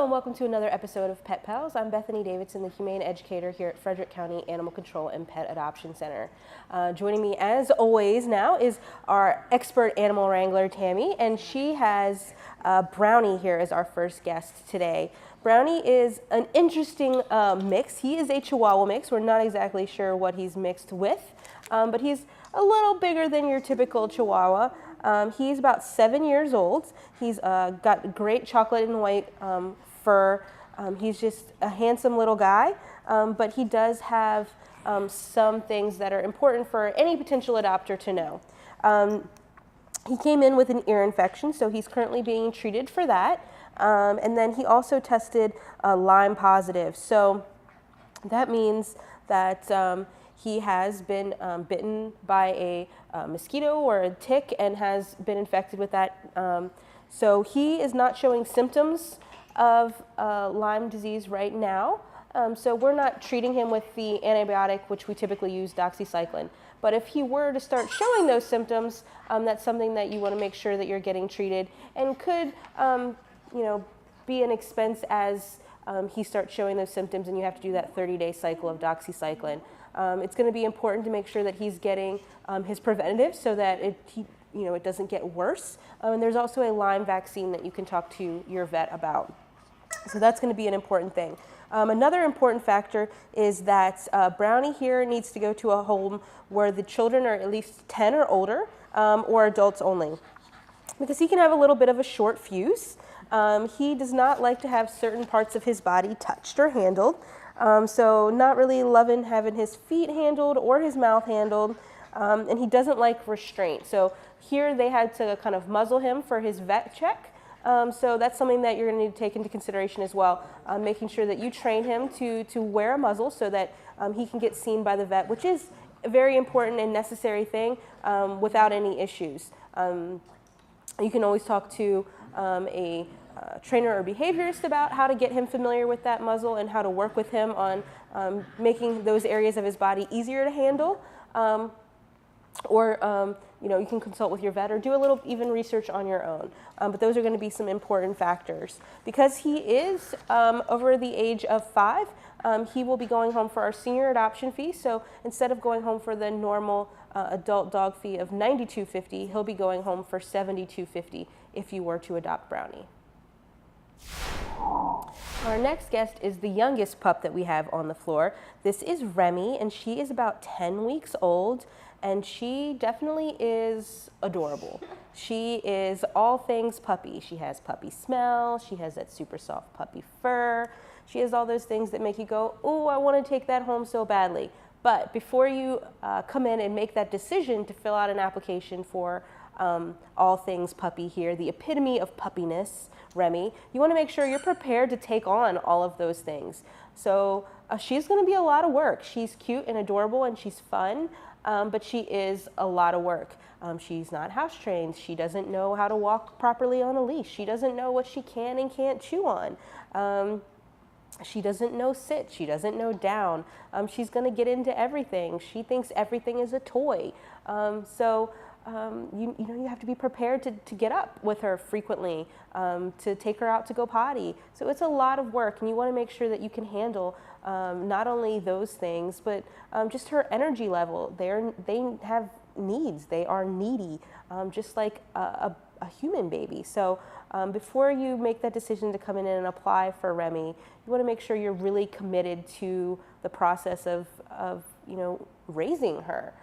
and welcome to another episode of Pet Pals. I'm Bethany Davidson, the Humane Educator here at Frederick County Animal Control and Pet Adoption Center. Joining me as always now is our expert animal wrangler, Tammy, and she has Brownie here as our first guest today. Brownie is an interesting mix. He is a Chihuahua mix. We're not exactly sure what he's mixed with, but he's a little bigger than your typical Chihuahua. He's about 7 years old. He's got great chocolate and white fur. He's just a handsome little guy, but he does have some things that are important for any potential adopter to know. He came in with an ear infection, so he's currently being treated for that. And then he also tested Lyme positive. So that means that he has been bitten by a mosquito or a tick and has been infected with that. So he is not showing symptoms of Lyme disease right now. So we're not treating him with the antibiotic, which we typically use, doxycycline. But if he were to start showing those symptoms, that's something that you want to make sure that you're getting treated, and could be an expense as he starts showing those symptoms and you have to do that 30-day cycle of doxycycline. It's going to be important to make sure that he's getting his preventative so that it doesn't get worse. And there's also a Lyme vaccine that you can talk to your vet about. So that's going to be an important thing. Another important factor is that Brownie here needs to go to a home where the children are at least 10 or older, or adults only, because he can have a little bit of a short fuse. He does not like to have certain parts of his body touched or handled. So not really loving having his feet handled or his mouth handled, and he doesn't like restraint. So here they had to kind of muzzle him for his vet check. So that's something that you're going to need to take into consideration as well, making sure that you train him to wear a muzzle so that he can get seen by the vet, which is a very important and necessary thing, without any issues. You can always talk to a trainer or behaviorist about how to get him familiar with that muzzle and how to work with him on making those areas of his body easier to handle. Or you can consult with your vet or do a little even research on your own. But those are going to be some important factors. Because he is over the age of 5, he will be going home for our senior adoption fee. So instead of going home for the normal adult dog fee of $92.50, he'll be going home for $72.50 if you were to adopt Brownie. Our next guest is the youngest pup that we have on the floor. This is Remy, and she is about 10 weeks old, and she definitely is adorable. She is all things puppy. She has puppy smell, she has that super soft puppy fur, she has all those things that make you go, oh, I want to take that home so badly. But before you come in and make that decision to fill out an application for all things puppy here, the epitome of puppiness, Remy, you want to make sure you're prepared to take on all of those things. So she's going to be a lot of work. She's cute and adorable and she's fun, but she is a lot of work. She's not house trained. She doesn't know how to walk properly on a leash. She doesn't know what she can and can't chew on. She doesn't know sit. She doesn't know down. She's going to get into everything. She thinks everything is a toy. You have to be prepared to get up with her frequently, to take her out to go potty. So it's a lot of work, and you want to make sure that you can handle not only those things, but just her energy level. They have needs. They are needy, just like a human baby. So before you make that decision to come in and apply for Remy, you want to make sure you're really committed to the process of raising her.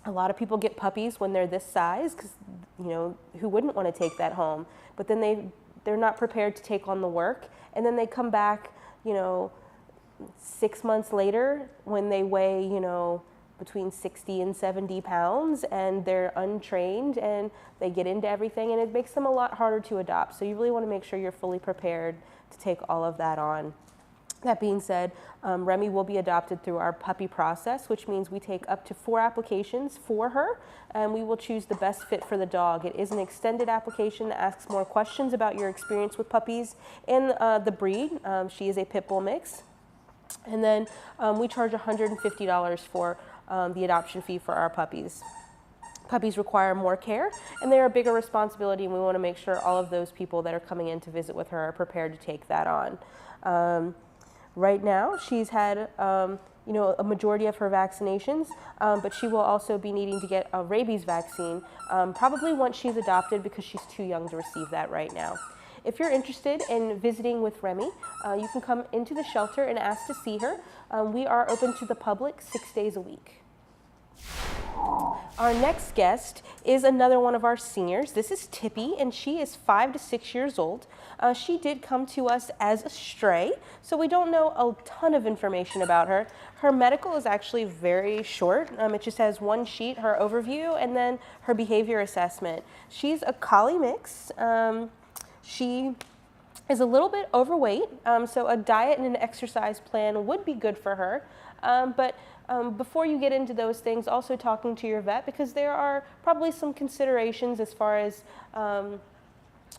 A lot of people get puppies when they're this size because, who wouldn't want to take that home? But then they're not prepared to take on the work. And then they come back, 6 months later when they weigh, between 60 and 70 pounds and they're untrained and they get into everything and it makes them a lot harder to adopt. So you really want to make sure you're fully prepared to take all of that on. That being said, Remy will be adopted through our puppy process, which means we take up to 4 applications for her, and we will choose the best fit for the dog. It is an extended application that asks more questions about your experience with puppies and the breed. She is a pit bull mix. And then we charge $150 for the adoption fee for our puppies. Puppies require more care, and they're a bigger responsibility, and we want to make sure all of those people that are coming in to visit with her are prepared to take that on. Right now, she's had a majority of her vaccinations, but she will also be needing to get a rabies vaccine, probably once she's adopted, because she's too young to receive that right now. If you're interested in visiting with Remy, you can come into the shelter and ask to see her. We are open to the public 6 days a week. Our next guest is another one of our seniors. This is Tippy, and she is 5 to 6 years old. She did come to us as a stray, so we don't know a ton of information about her. Her medical is actually very short. It just has one sheet, her overview, and then her behavior assessment. She's a collie mix. She is a little bit overweight, so a diet and an exercise plan would be good for her. But before you get into those things, also talking to your vet, because there are probably some considerations as far as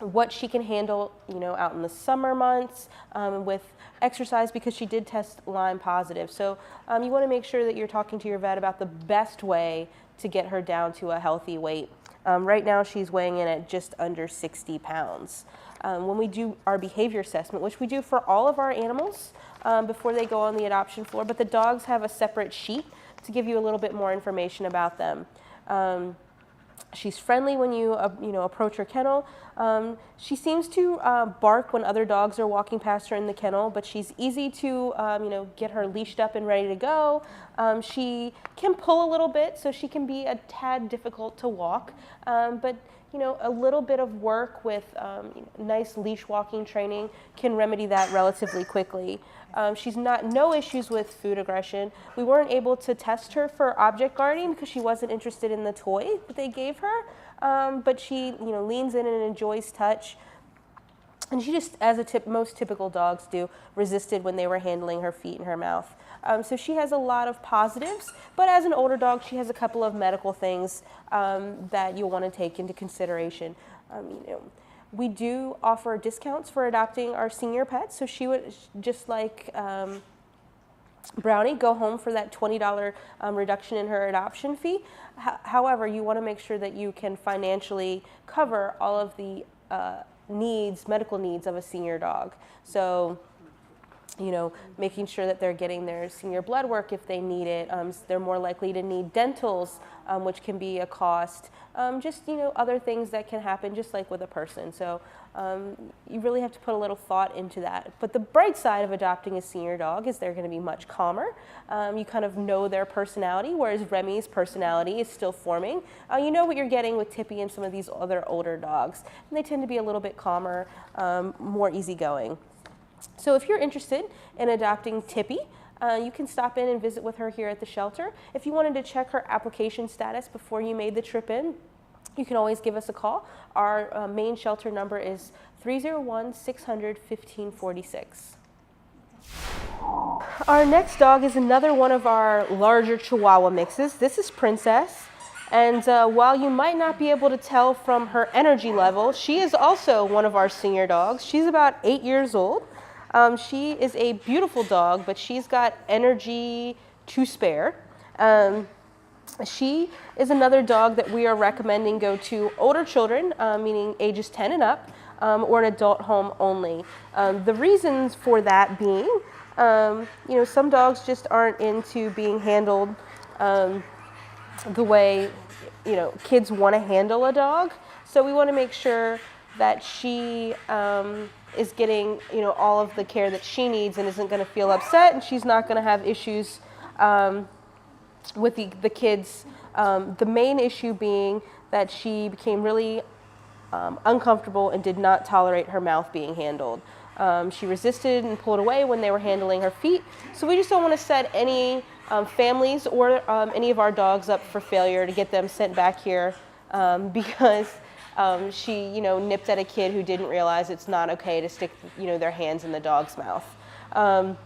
what she can handle, out in the summer months with exercise, because she did test Lyme positive. So you want to make sure that you're talking to your vet about the best way to get her down to a healthy weight. Right now she's weighing in at just under 60 pounds. When we do our behavior assessment, which we do for all of our animals before they go on the adoption floor, but the dogs have a separate sheet to give you a little bit more information about them. She's friendly when you approach her kennel. She seems to bark when other dogs are walking past her in the kennel, but she's easy to get her leashed up and ready to go. She can pull a little bit, so she can be a tad difficult to walk, but a little bit of work with nice leash walking training can remedy that relatively quickly. She's no issues with food aggression. We weren't able to test her for object guarding because she wasn't interested in the toy that they gave her, but she leans in and enjoys touch. And she just, as most typical dogs do, resisted when they were handling her feet and her mouth. So she has a lot of positives, but as an older dog, she has a couple of medical things that you'll want to take into consideration. We do offer discounts for adopting our senior pets, so she would, just like Brownie, go home for that $20 reduction in her adoption fee. However, you want to make sure that you can financially cover all of the medical needs of a senior dog. So, making sure that they're getting their senior blood work if they need it. They're more likely to need dentals, which can be a cost. Other things that can happen just like with a person. So you really have to put a little thought into that. But the bright side of adopting a senior dog is they're going to be much calmer. You kind of know their personality, whereas Remy's personality is still forming. You know what you're getting with Tippy and some of these other older dogs. And they tend to be a little bit calmer, more easygoing. So if you're interested in adopting Tippy, you can stop in and visit with her here at the shelter. If you wanted to check her application status before you made the trip in, you can always give us a call. Our main shelter number is 301-600-1546. Our next dog is another one of our larger Chihuahua mixes. This is Princess. And while you might not be able to tell from her energy level, she is also one of our senior dogs. She's about 8 years old. She is a beautiful dog, but she's got energy to spare. She is another dog that we are recommending go to older children, meaning ages 10 and up, or an adult home only. The reasons for that being, some dogs just aren't into being handled the way, kids want to handle a dog. So we want to make sure that she is getting, all of the care that she needs and isn't going to feel upset, and she's not going to have issues with the kids. The main issue being that she became really uncomfortable and did not tolerate her mouth being handled. She resisted and pulled away when they were handling her feet. So we just don't want to set any families or any of our dogs up for failure to get them sent back here because she, nipped at a kid who didn't realize it's not okay to stick, their hands in the dog's mouth. On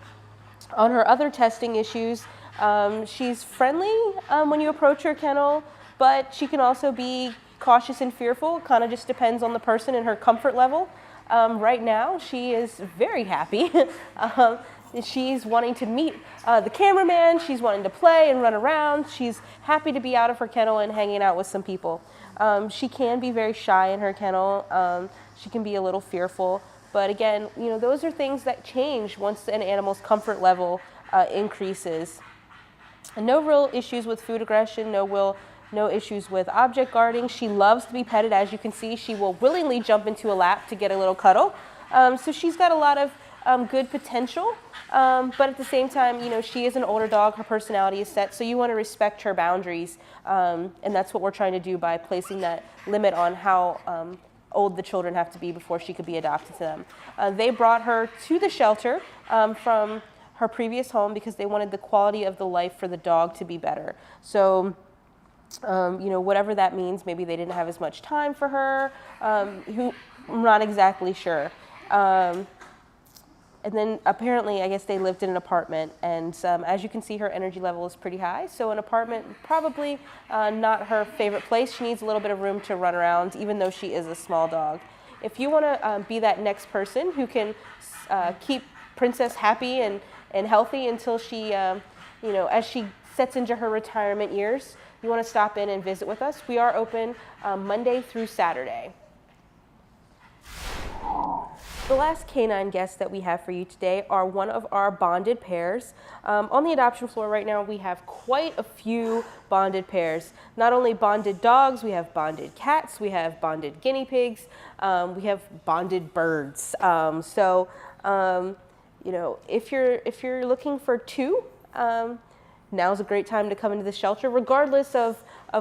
her other testing issues, she's friendly when you approach her kennel, but she can also be cautious and fearful. It kind of just depends on the person and her comfort level. Right now, she is very happy. She's wanting to meet the cameraman. She's wanting to play and run around. She's happy to be out of her kennel and hanging out with some people. She can be very shy in her kennel. She can be a little fearful. But again, those are things that change once an animal's comfort level increases. And no real issues with food aggression, no issues with object guarding. She loves to be petted. As you can see, she will willingly jump into a lap to get a little cuddle. So she's got a lot of good potential, but at the same time, she is an older dog. Her personality is set, so you want to respect her boundaries, and that's what we're trying to do by placing that limit on how old the children have to be before she could be adopted to them. They brought her to the shelter from her previous home because they wanted the quality of the life for the dog to be better. So, whatever that means, maybe they didn't have as much time for her. I'm not exactly sure. And then apparently, I guess they lived in an apartment, and as you can see, her energy level is pretty high. So an apartment, probably not her favorite place. She needs a little bit of room to run around, even though she is a small dog. If you want to be that next person who can keep Princess happy and healthy until she, as she sets into her retirement years, you want to stop in and visit with us. We are open Monday through Saturday. The last canine guests that we have for you today are one of our bonded pairs. On the adoption floor right now, we have quite a few bonded pairs. Not only bonded dogs, we have bonded cats, we have bonded guinea pigs, we have bonded birds. If you're looking for two, now's a great time to come into the shelter, regardless of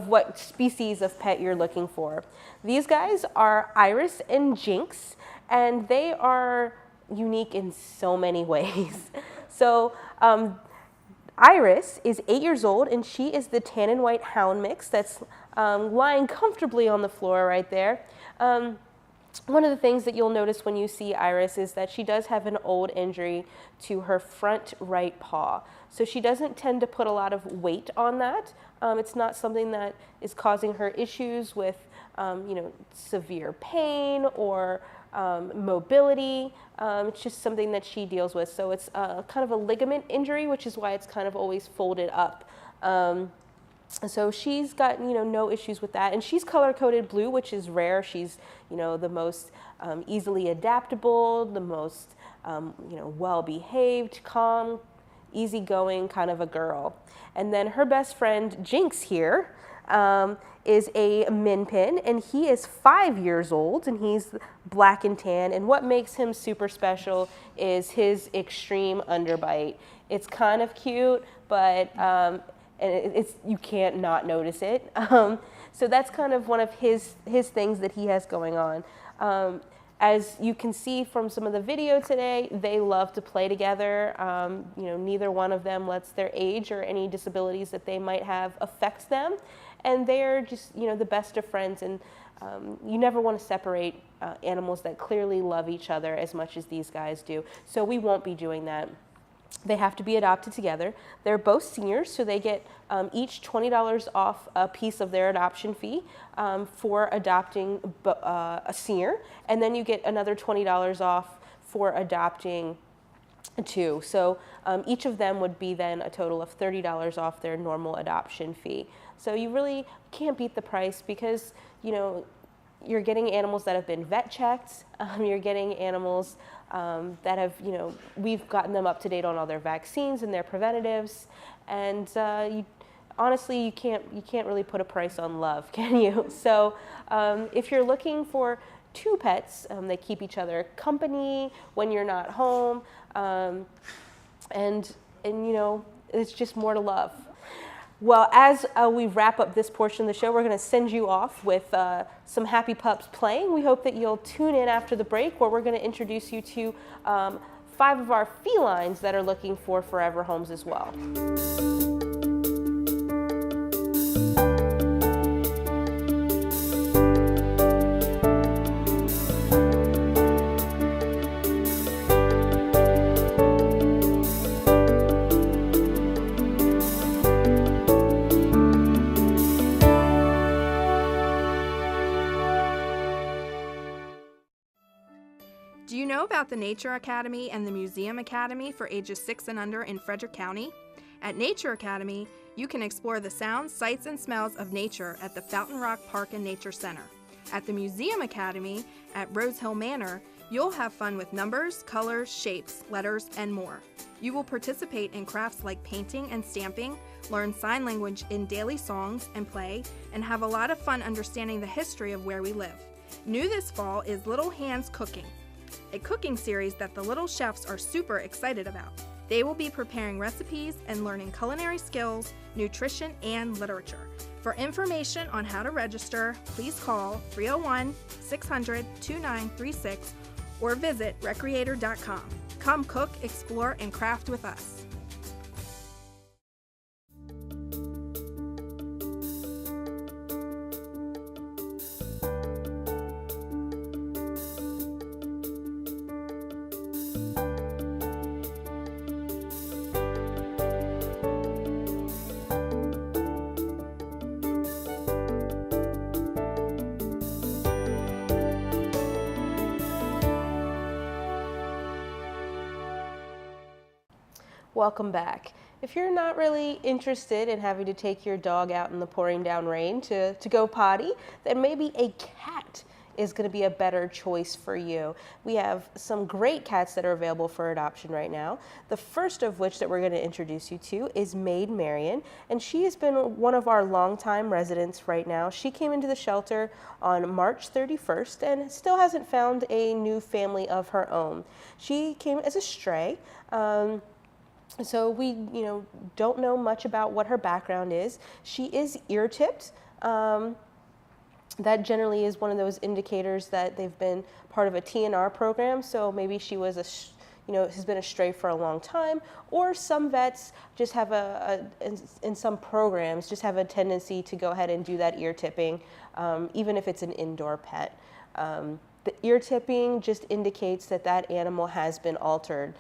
what species of pet you're looking for. These guys are Iris and Jinx, and they are unique in so many ways. So Iris is 8 years old, and she is the tan and white hound mix that's lying comfortably on the floor right there. One of the things that you'll notice when you see Iris is that she does have an old injury to her front right paw. So she doesn't tend to put a lot of weight on that. It's not something that is causing her issues with severe pain or mobility. It's just something that she deals with. So it's kind of a ligament injury, which is why it's kind of always folded up. So she's got, no issues with that. And she's color-coded blue, which is rare. She's, the most easily adaptable, the most, well-behaved, calm, easygoing kind of a girl. And then her best friend, Jinx here, is a min pin, and he is 5 years old, and he's black and tan. And what makes him super special is his extreme underbite. It's kind of cute, but you can't not notice it. So that's kind of one of his things that he has going on. As you can see from some of the video today, they love to play together. Neither one of them lets their age or any disabilities that they might have affect them. And they're just, the best of friends. And you never want to separate animals that clearly love each other as much as these guys do. So we won't be doing that. They have to be adopted together. They're both seniors, so they get each $20 off a piece of their adoption fee for adopting a senior, and then you get another $20 off for adopting two. So each of them would be then a total of $30 off their normal adoption fee. So you really can't beat the price because, you're getting animals that have been vet checked. You're getting animals that have, we've gotten them up to date on all their vaccines and their preventatives. And honestly, you can't really put a price on love, can you? So if you're looking for two pets, they keep each other company when you're not home, and it's just more to love. Well, as we wrap up this portion of the show, we're going to send you off with some happy pups playing. We hope that you'll tune in after the break, where we're going to introduce you to 5 of our felines that are looking for forever homes as well. about the Nature Academy and the Museum Academy for ages 6 and under in Frederick County? At Nature Academy, you can explore the sounds, sights, and smells of nature at the Fountain Rock Park and Nature Center. At the Museum Academy at Rose Hill Manor, you'll have fun with numbers, colors, shapes, letters, and more. You will participate in crafts like painting and stamping, learn sign language in daily songs and play, and have a lot of fun understanding the history of where we live. New this fall is Little Hands Cooking, a cooking series that the little chefs are super excited about. They will be preparing recipes and learning culinary skills, nutrition, and literature. For information on how to register, please call 301-600-2936 or visit recreator.com. Come cook, explore, and craft with us. Welcome back. If you're not really interested in having to take your dog out in the pouring down rain to go potty, then maybe a cat is going to be a better choice for you. We have some great cats that are available for adoption right now. The first of which that we're going to introduce you to is Maid Marian, and she has been one of our longtime residents right now. She came into the shelter on March 31st and still hasn't found a new family of her own. She came as a stray. So we, don't know much about what her background is. She is ear-tipped. That generally is one of those indicators that they've been part of a TNR program. So maybe she was has been a stray for a long time, or some vets just have in some programs, just have a tendency to go ahead and do that ear tipping, even if it's an indoor pet. The ear tipping just indicates that that animal has been altered.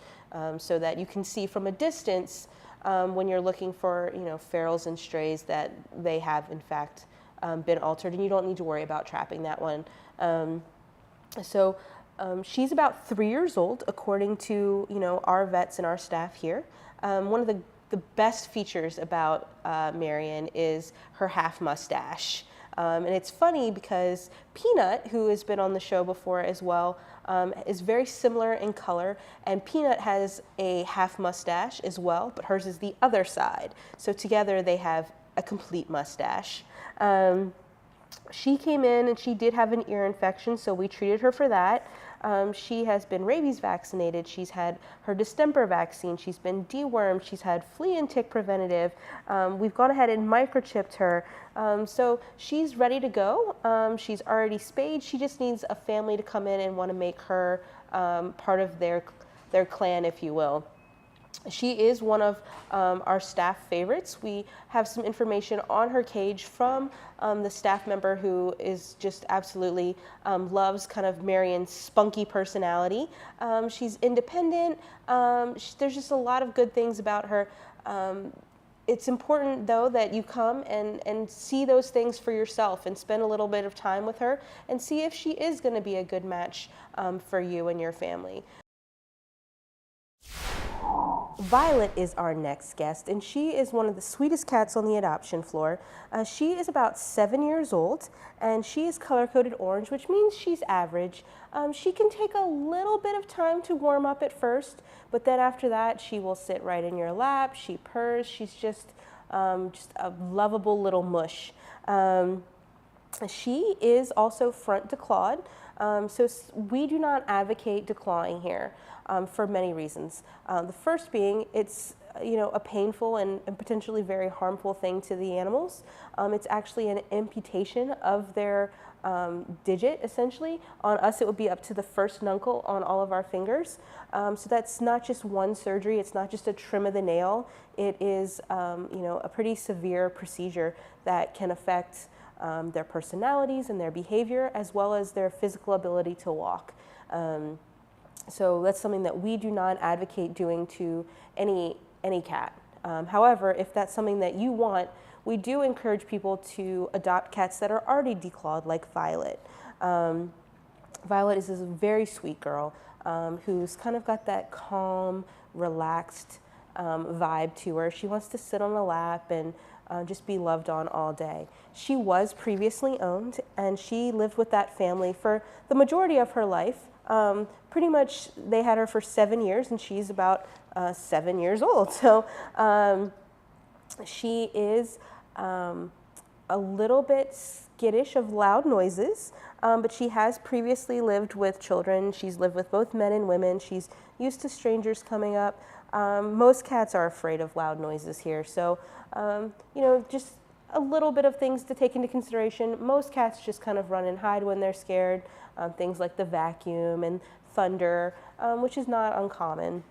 So that you can see from a distance when you're looking for ferals and strays that they have in fact been altered, and you don't need to worry about trapping that one. She's about 3 years old according to our vets and our staff here. One of the best features about Marian is her half mustache. And it's funny because Peanut, who has been on the show before as well, is very similar in color, and Peanut has a half mustache as well, but hers is the other side. So together they have a complete mustache. She came in and she did have an ear infection, so we treated her for that. She has been rabies vaccinated, she's had her distemper vaccine, she's been dewormed, she's had flea and tick preventative. We've gone ahead and microchipped her. So she's ready to go. She's already spayed. She just needs a family to come in and want to make her part of their clan, if you will. She is one of our staff favorites. We have some information on her cage from the staff member who is just absolutely loves kind of Marian's spunky personality. She's independent. There's just a lot of good things about her. It's important, though, that you come and see those things for yourself and spend a little bit of time with her and see if she is going to be a good match for you and your family. Violet is our next guest, and she is one of the sweetest cats on the adoption floor. She is about 7 years old, and she is color-coded orange, which means she's average. She can take a little bit of time to warm up at first, but then after that, she will sit right in your lap. She purrs. She's just a lovable little mush. She is also front declawed, so we do not advocate declawing here for many reasons. The first being it's a painful and potentially very harmful thing to the animals. It's actually an amputation of their digit, essentially. On us, it would be up to the first nuncle on all of our fingers. So that's not just one surgery. It's not just a trim of the nail. It is a pretty severe procedure that can affect their personalities and their behavior, as well as their physical ability to walk. So that's something that we do not advocate doing to any cat. However, if that's something that you want, we do encourage people to adopt cats that are already declawed, like Violet. Violet is a very sweet girl. who's kind of got that calm, relaxed vibe to her. She wants to sit on the lap and just be loved on all day. She was previously owned, and she lived with that family for the majority of her life. Pretty much they had her for 7 years, and she's about 7 years old. So she is a little bit skittish of loud noises, but she has previously lived with children. She's lived with both men and women. She's used to strangers coming up. Most cats are afraid of loud noises here, so you know, just a little bit of things to take into consideration. Most cats just kind of run and hide when they're scared, things like the vacuum and thunder, which is not uncommon.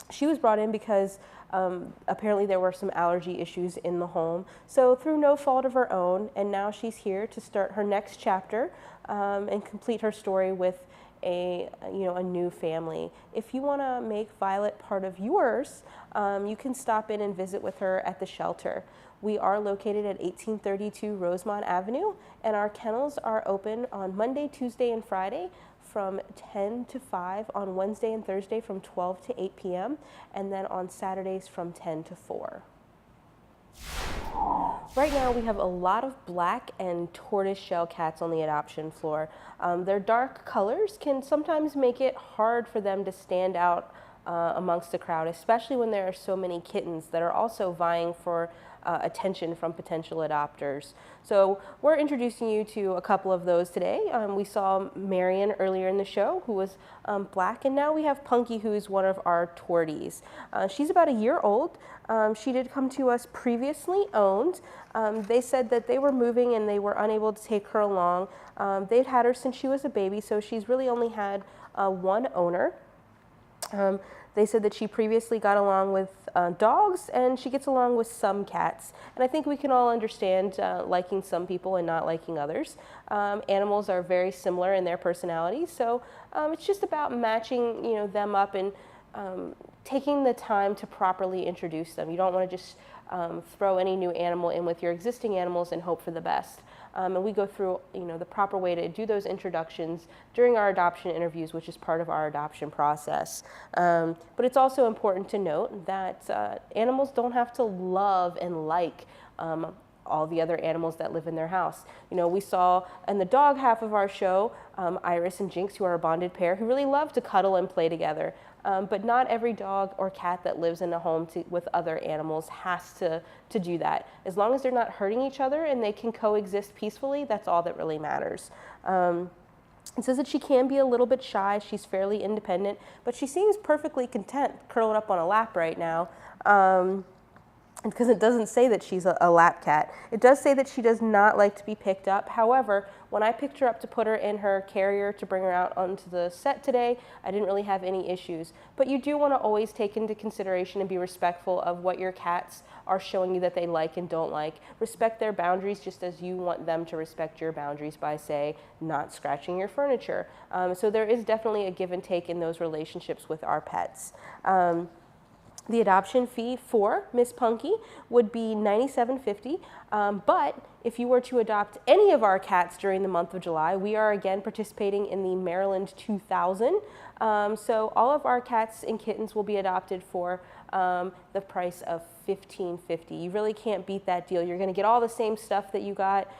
She was brought in because apparently there were some allergy issues in the home, so through no fault of her own, and now she's here to start her next chapter and complete her story with a new family. If you want to make Violet part of yours, you can stop in and visit with her at the shelter. We are located at 1832 Rosemont Avenue, and our kennels are open on Monday, Tuesday, and Friday from 10 to 5, on Wednesday and Thursday from 12 to 8 p.m., and then on Saturdays from 10 to 4. Right now we have a lot of black and tortoiseshell cats on the adoption floor. Their dark colors can sometimes make it hard for them to stand out amongst the crowd, especially when there are so many kittens that are also vying for attention from potential adopters. So we're introducing you to a couple of those today. We saw Marion earlier in the show, who was black, and now we have Punky, who is one of our torties. She's about a year old. She did come to us previously owned. They said that they were moving and they were unable to take her along. They'd had her since she was a baby, so she's really only had one owner. They said that she previously got along with dogs, and she gets along with some cats. And I think we can all understand liking some people and not liking others. Animals are very similar in their personalities, so it's just about matching, them up and taking the time to properly introduce them. You don't want to just throw any new animal in with your existing animals and hope for the best. And we go through, the proper way to do those introductions during our adoption interviews, which is part of our adoption process. But it's also important to note that animals don't have to love and like all the other animals that live in their house. We saw in the dog half of our show, Iris and Jinx, who are a bonded pair, who really love to cuddle and play together. But not every dog or cat that lives in a home with other animals has to do that. As long as they're not hurting each other and they can coexist peacefully, that's all that really matters. It says that she can be a little bit shy. She's fairly independent, but she seems perfectly content curled up on a lap right now. Because it doesn't say that she's a lap cat. It does say that she does not like to be picked up. However, when I picked her up to put her in her carrier to bring her out onto the set today, I didn't really have any issues. But you do want to always take into consideration and be respectful of what your cats are showing you that they like and don't like. Respect their boundaries just as you want them to respect your boundaries by, say, not scratching your furniture. So there is definitely a give and take in those relationships with our pets. The adoption fee for Miss Punky would be $97.50, but if you were to adopt any of our cats during the month of July, we are again participating in the Maryland 2000. So all of our cats and kittens will be adopted for the price of $15.50. You really can't beat that deal. You're going to get all the same stuff that you got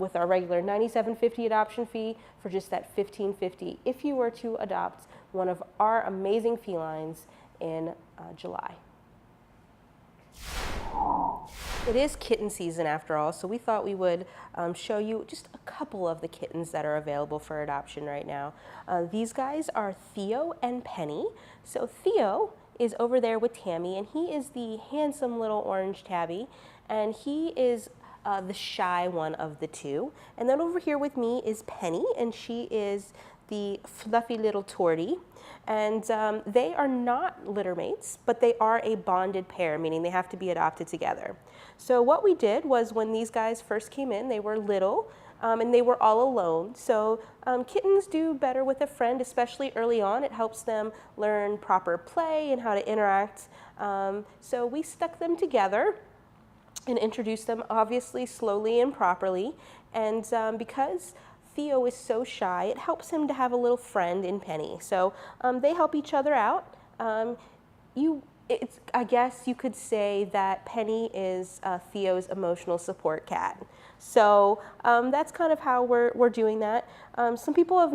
with our regular $97.50 adoption fee for just that $15.50 if you were to adopt one of our amazing felines in July. It is kitten season after all, so we thought we would show you just a couple of the kittens that are available for adoption right now. These guys are Theo and Penny. So Theo is over there with Tammy, and he is the handsome little orange tabby, and he is the shy one of the two. And then over here with me is Penny, and she is the fluffy little tortie. And they are not litter mates, but they are a bonded pair, meaning they have to be adopted together. So what we did was when these guys first came in, they were little and they were all alone. So kittens do better with a friend, especially early on. It helps them learn proper play and how to interact. So we stuck them together and introduced them obviously slowly and properly. And because Theo is so shy, it helps him to have a little friend in Penny. So they help each other out. I guess you could say that Penny is Theo's emotional support cat. So that's kind of how we're doing that. Some people have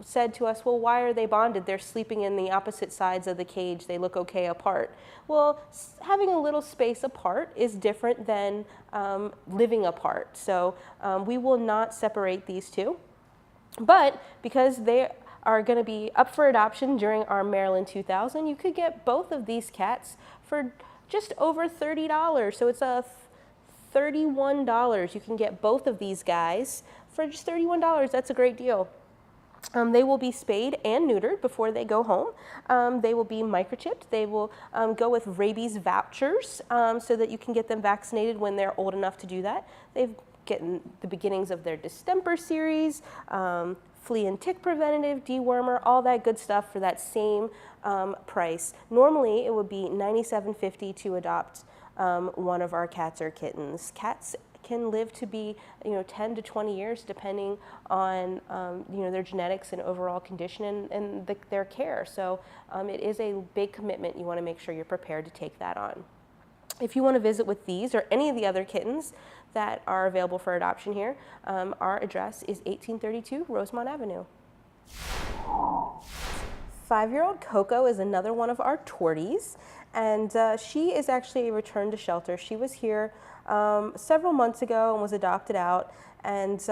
said to us, well, why are they bonded? They're sleeping in the opposite sides of the cage. They look okay apart. Well, having a little space apart is different than living apart. So we will not separate these two. But because they are going to be up for adoption during our Maryland 2000, you could get both of these cats for just over $30. So it's $31. You can get both of these guys for just $31. That's a great deal. They will be spayed and neutered before they go home. They will be microchipped. They will go with rabies vouchers so that you can get them vaccinated when they're old enough to do that. They've gotten the beginnings of their distemper series, flea and tick preventative, dewormer, all that good stuff for that same price. Normally, it would be $97.50 to adopt one of our cats or kittens. Cats can live to be 10 to 20 years depending on their genetics and overall condition and their care. So it is a big commitment. You want to make sure you're prepared to take that on. If you want to visit with these or any of the other kittens that are available for adoption here, our address is 1832 Rosemont Avenue. 5-year-old Coco is another one of our torties, and she is actually a return to shelter. She was here several months ago and was adopted out, and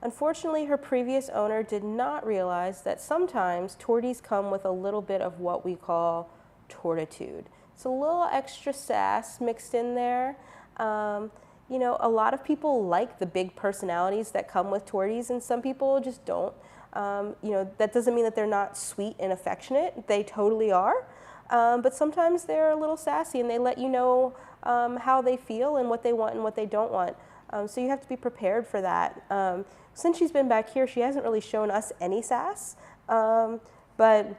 unfortunately her previous owner did not realize that sometimes torties come with a little bit of what we call tortitude. It's a little extra sass mixed in there. A lot of people like the big personalities that come with torties, and some people just don't. That doesn't mean that they're not sweet and affectionate. They totally are. But sometimes they're a little sassy, and they let you know how they feel and what they want and what they don't want. So you have to be prepared for that. Since she's been back here, she hasn't really shown us any sass. But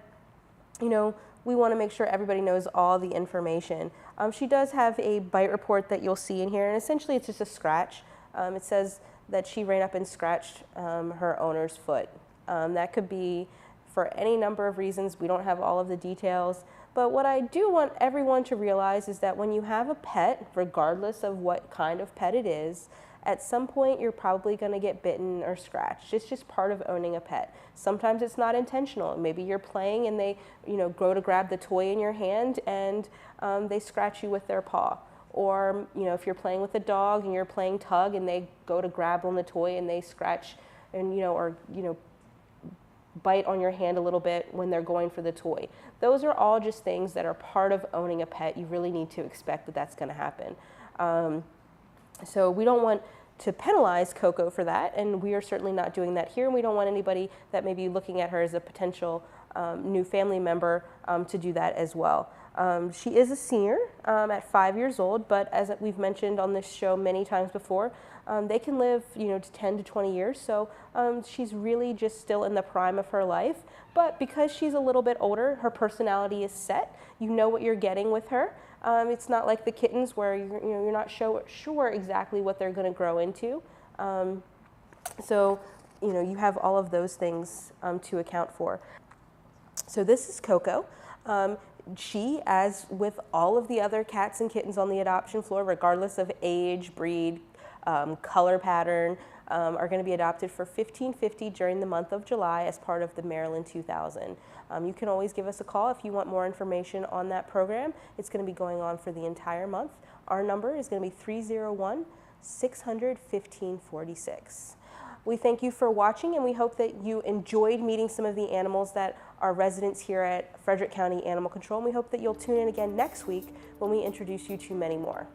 we want to make sure everybody knows all the information. She does have a bite report that you'll see in here, and essentially it's just a scratch. It says that she ran up and scratched her owner's foot. That could be for any number of reasons. We don't have all of the details. But what I do want everyone to realize is that when you have a pet, regardless of what kind of pet it is, at some point you're probably going to get bitten or scratched. It's just part of owning a pet. Sometimes it's not intentional. Maybe you're playing and they go to grab the toy in your hand and they scratch you with their paw. Or if you're playing with a dog and you're playing tug and they go to grab on the toy and they scratch and bite on your hand a little bit when they're going for the toy. Those are all just things that are part of owning a pet. You really need to expect that that's going to happen. So we don't want to penalize Coco for that, and we are certainly not doing that here, and we don't want anybody that may be looking at her as a potential new family member to do that as well. She is a senior at 5 years old, but as we've mentioned on this show many times before, they can live to 10 to 20 years, so she's really just still in the prime of her life. But because she's a little bit older, her personality is set. You know what you're getting with her. It's not like the kittens where you're not sure exactly what they're going to grow into. So you have all of those things to account for. So this is Coco. She, as with all of the other cats and kittens on the adoption floor, regardless of age, breed, color pattern, are going to be adopted for $15.50 during the month of July as part of the Maryland 2000. You can always give us a call if you want more information on that program. It's going to be going on for the entire month. Our number is going to be 301-600-1546. We thank you for watching, and we hope that you enjoyed meeting some of the animals that are residents here at Frederick County Animal Control, and we hope that you'll tune in again next week when we introduce you to many more.